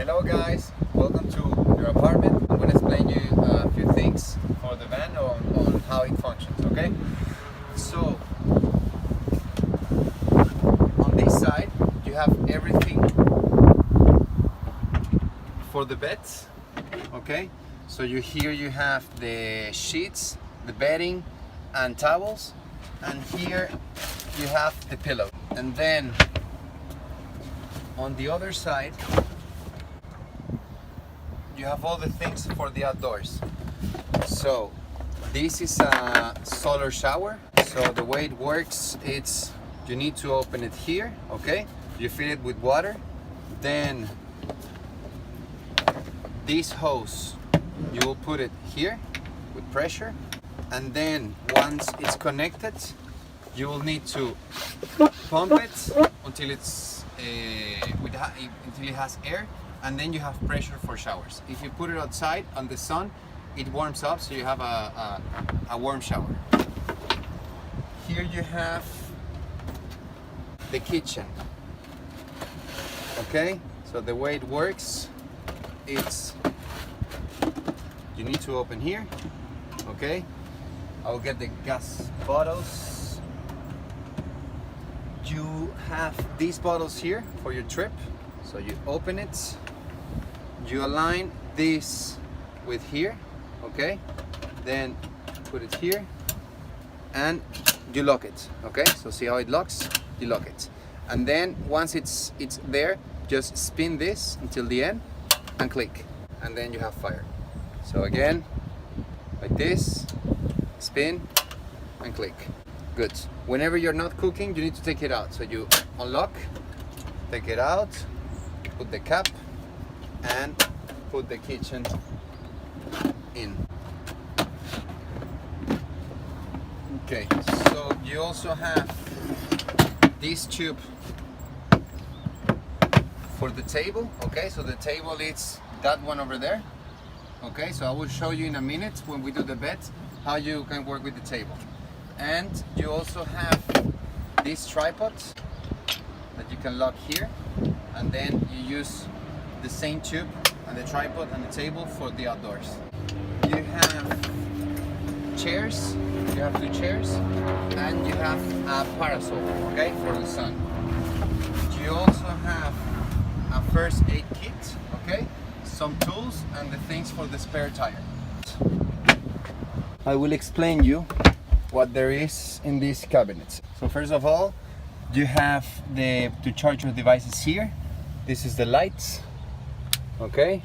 Hello guys, welcome to your apartment. I'm going to explain you a few things for the van on how it functions, okay? So, on this side you have everything for the beds, okay? So here you have the sheets, the bedding and towels, and here you have the pillow. And then on the other side you have all the things for the outdoors. So this is a solar shower. So the way it works, it's you need to open it here, okay? You fill it with water, then this hose you will put it here with pressure, and then once it's connected you will need to pump it until it's until it has air, and then you have pressure for showers. If you put it outside on the sun, it warms up, so you have a warm shower. Here you have the kitchen, okay? So the way it works, it's you need to open here, okay? I'll get the gas bottles. You have these bottles here for your trip. So you open it, you align this with here, okay? Then put it here and you lock it, okay? So see how it locks? You lock it. And then once it's there, just spin this until the end and click, and then you have fire. So again, like this, spin and click. Good. Whenever you're not cooking, you need to take it out. So you unlock, take it out, put the cap, and put the kitchen in. Okay, so you also have this tube for the table, okay? So the table is that one over there, okay? So I will show you in a minute when we do the bed how you can work with the table. And you also have this tripod that you can lock here, and then you use the same tube and the tripod and the table for the outdoors. You have chairs, you have 2 chairs, and you have a parasol, okay, for the sun. You also have a first aid kit, okay, some tools and the things for the spare tire. I will explain you what there is in these cabinets. So first of all, you have to charge your devices here. This is the lights, okay?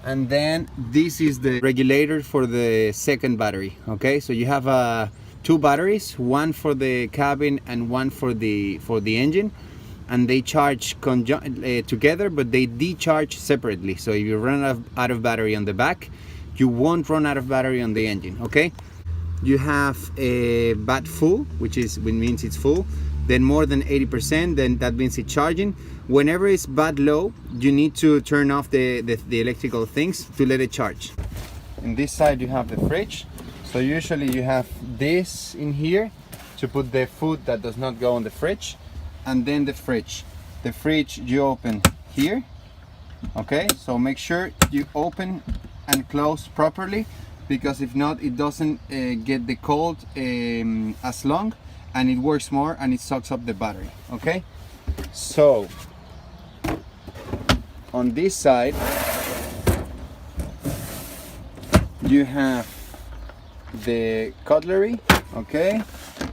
And then this is the regulator for the second battery, okay? So you have 2 batteries, one for the cabin and one for the engine, and they charge together, but they decharge separately. So if you run out of battery on the back, you won't run out of battery on the engine, okay? You have a bat full, which means it's full, then more than 80%, then that means it's charging. Whenever it's bat low, you need to turn off the electrical things to let it charge. In this side you have the fridge. So usually you have this in here to put the food that does not go on the fridge, and then the fridge. The fridge you open here, okay? So make sure you open and close properly, because if not, it doesn't get the cold as long, and it works more and it sucks up the battery, okay? So on this side you have the cutlery, okay?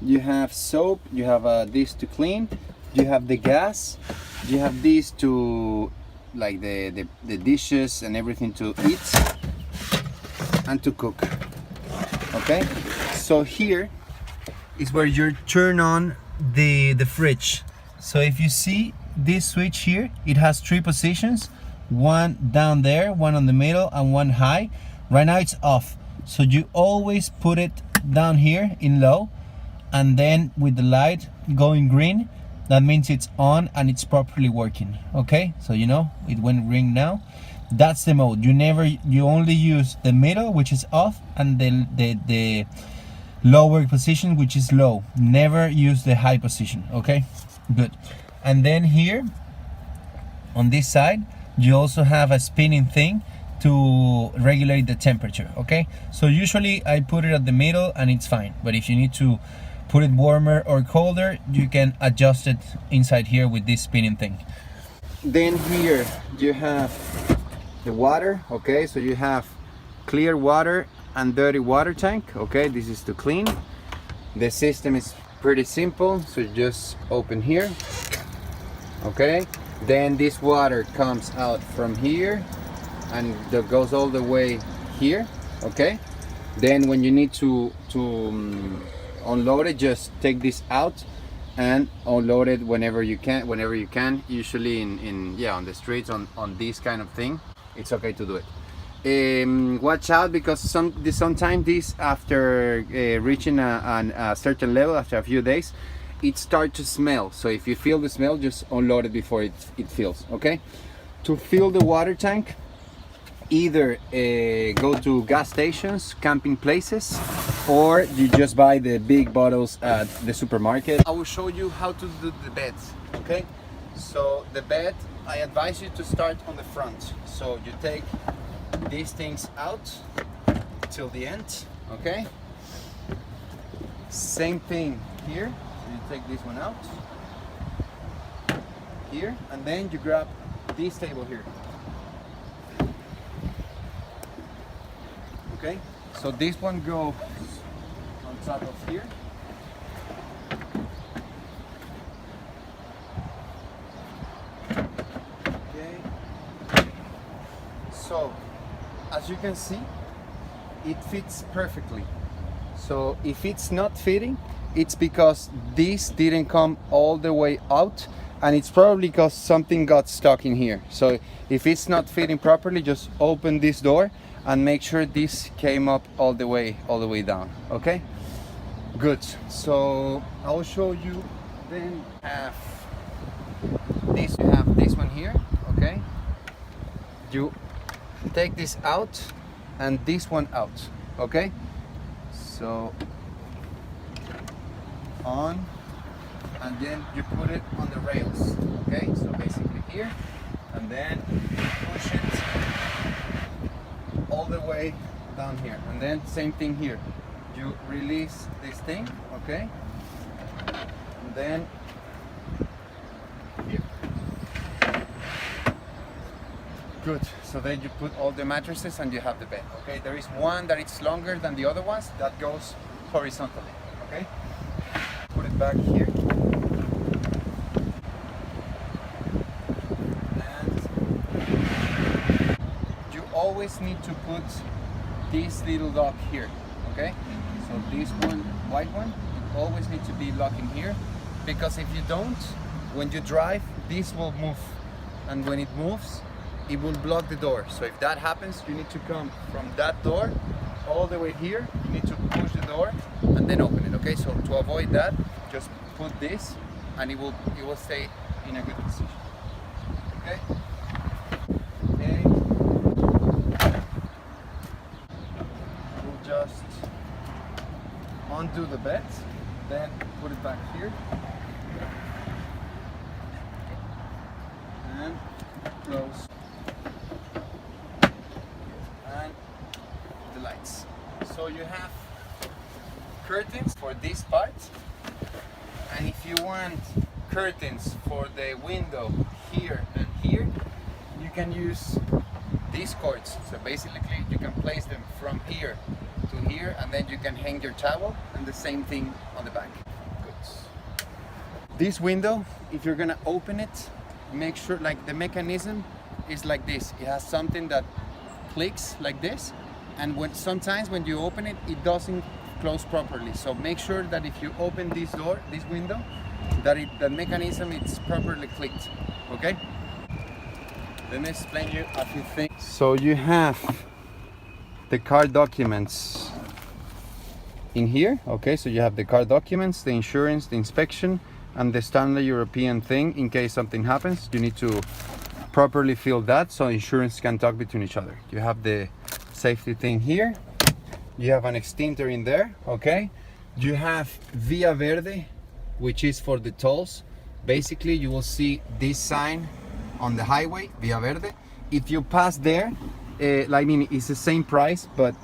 You have soap, you have this to clean, you have the gas, you have these to like the dishes and everything to eat and to cook, okay? So here is where you turn on the fridge. So if you see this switch here, it has 3 positions, one down there, one on the middle, and one high. Right now it's off, so you always put it down here in low, and then with the light going green, that means it's on and it's properly working, okay? So you know it went green now. That's the mode. You only use the middle, which is off, and the lower position, which is low. Never use the high position, okay? Good. And then here on this side you also have a spinning thing to regulate the temperature. Okay, so usually I put it at the middle and it's fine, but if you need to put it warmer or colder, you can adjust it inside here with this spinning thing. Then here you have the water. Okay, so you have clear water and dirty water tank. Okay, this is to clean. The system is pretty simple, so you just open here. Okay, then this water comes out from here and that goes all the way here. Okay, then when you need to unload it, just take this out and unload it whenever you can, usually in on the streets, on this kind of thing. It's okay to do it. Watch out, because sometimes this, after reaching a certain level, after a few days, it starts to smell. So if you feel the smell, just unload it before it fills. Okay, to fill the water tank, either go to gas stations, camping places, or you just buy the big bottles at the supermarket. I will show you how to do the beds. Okay, so the bed, I advise you to start on the front. So you take these things out till the end. Okay, same thing here. So you take this one out here, and then you grab this table here. Okay, so this one goes on top of here. Okay, so as you can see, it fits perfectly. So if it's not fitting, it's because this didn't come all the way out, and it's probably because something got stuck in here. So if it's not fitting properly, just open this door and make sure this came up all the way down. Okay, good. So I'll show you. Then have this, you have this one here. Okay, you take this out and this one out. Okay, so on, and then you put it on the rails. Okay, so basically here, and then push it all the way down here, and then same thing here. You release this thing. Okay, and then here. Good. So then you put all the mattresses and you have the bed. Okay, there is one that is longer than the other ones that goes horizontally. Okay, put it back here. Always need to put this little lock here. Okay, so this one, white one, it always needs to be locked in here, because if you don't, when you drive, this will move, and when it moves, it will block the door. So if that happens, you need to come from that door all the way here. You need to push the door and then open it. Okay, so to avoid that, just put this, and it will stay in a good position. Okay. Just undo the bed, then put it back here, and close, and the lights. So you have curtains for this part, and if you want curtains for the window here and here, you can use these cords. So basically you can place them from here to here, and then you can hang your towel, and the same thing on the back. Good. This window, if you're gonna open it, make sure, like, the mechanism is like this. It has something that clicks like this, and sometimes when you open it, it doesn't close properly. So make sure that if you open this window, that the mechanism is properly clicked. Okay? Let me explain you a few things. So you have the car documents in here. Okay, so you have the car documents, the insurance, the inspection, and the standard European thing. In case something happens, you need to properly fill that so insurance can talk between each other. You have the safety thing here. You have an extinguisher in there. Okay, you have Via Verde, which is for the tolls. Basically, you will see this sign on the highway, Via Verde. if you pass there, I mean, it's the same price, but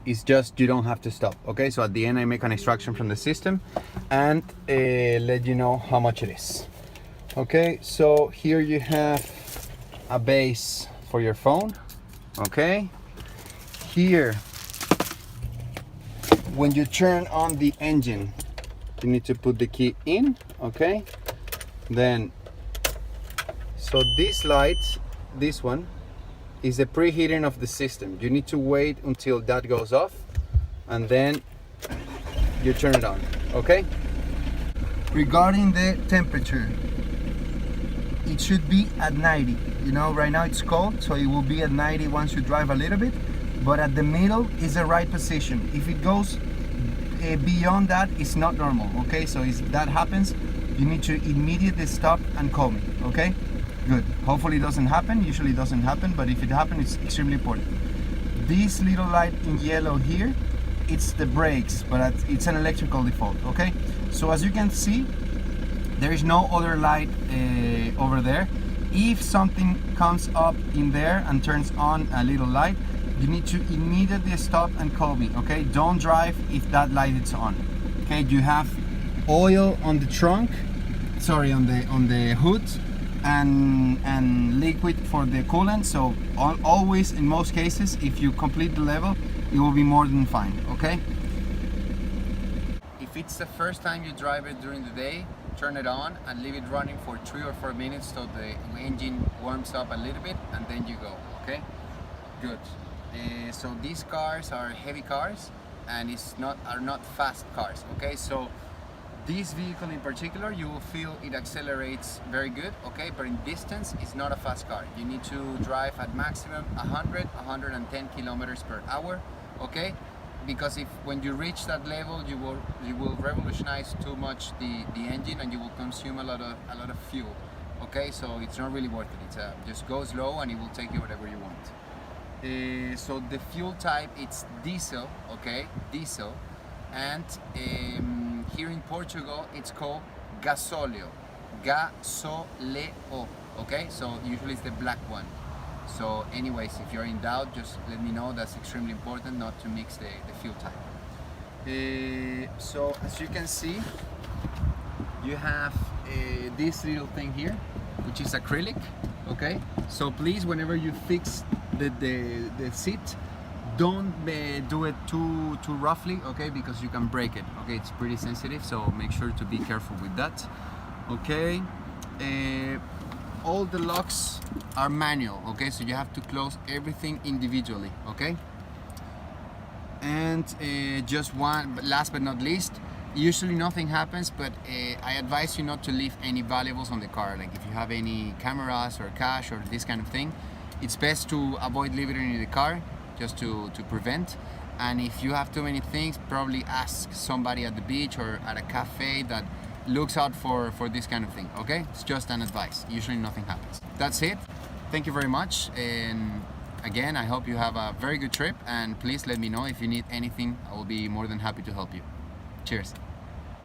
it's just you don't have to stop. Okay, so at the end I make an extraction from the system and let you know how much it is. Okay, so here you have a base for your phone. Okay, here when you turn on the engine, you need to put the key in. Okay, then so this light, this one, is the preheating of the system. You need to wait until that goes off and then you turn it on. Okay, regarding the temperature, it should be at 90. You know, right now it's cold, so it will be at 90 once you drive a little bit, but at the middle is the right position. If it goes beyond that, it's not normal. Okay, so if that happens, you need to immediately stop and call me. Okay, good. Hopefully it doesn't happen. Usually it doesn't happen, but if it happens, it's extremely important. This little light in yellow here, it's the brakes, but it's an electrical default. Okay, so as you can see, there is no other light over there. If something comes up in there and turns on a little light, you need to immediately stop and call me. Okay, don't drive if that light is on. Okay, you have oil on the trunk, sorry, on the hood, and liquid for the coolant. So always, in most cases, if you complete the level, it will be more than fine. Okay, if it's the first time you drive it during the day, turn it on and leave it running for 3 or 4 minutes so the engine warms up a little bit, and then you go. Okay, good. So these cars are heavy cars and are not fast cars. Okay, so this vehicle in particular, you will feel it accelerates very good. Okay, but in distance, it's not a fast car. You need to drive at maximum 110 kilometers per hour. Okay, because when you reach that level, you will revolutionize too much the engine and you will consume a lot of fuel. Okay, so it's not really worth it. It's just go slow and it will take you whatever you want. So the fuel type, it's diesel. Okay, diesel, and here in Portugal it's called gasóleo. Okay, so usually it's the black one. So anyways, if you're in doubt, just let me know. That's extremely important, not to mix the fuel type. So as you can see, you have this little thing here, which is acrylic. Okay, so please, whenever you fix the seat, don't do it too roughly. Okay, because you can break it. Okay, it's pretty sensitive, so make sure to be careful with that. Okay, all the locks are manual. Okay, so you have to close everything individually. Okay, and just one, last but not least, usually nothing happens, but I advise you not to leave any valuables on the car. Like if you have any cameras or cash or this kind of thing, it's best to avoid leaving it in the car, just to prevent. And if you have too many things, probably ask somebody at the beach or at a cafe that looks out for this kind of thing. Okay, it's just an advice. Usually nothing happens. That's it. Thank you very much, and again, I hope you have a very good trip, and please let me know if you need anything. I will be more than happy to help you. Cheers.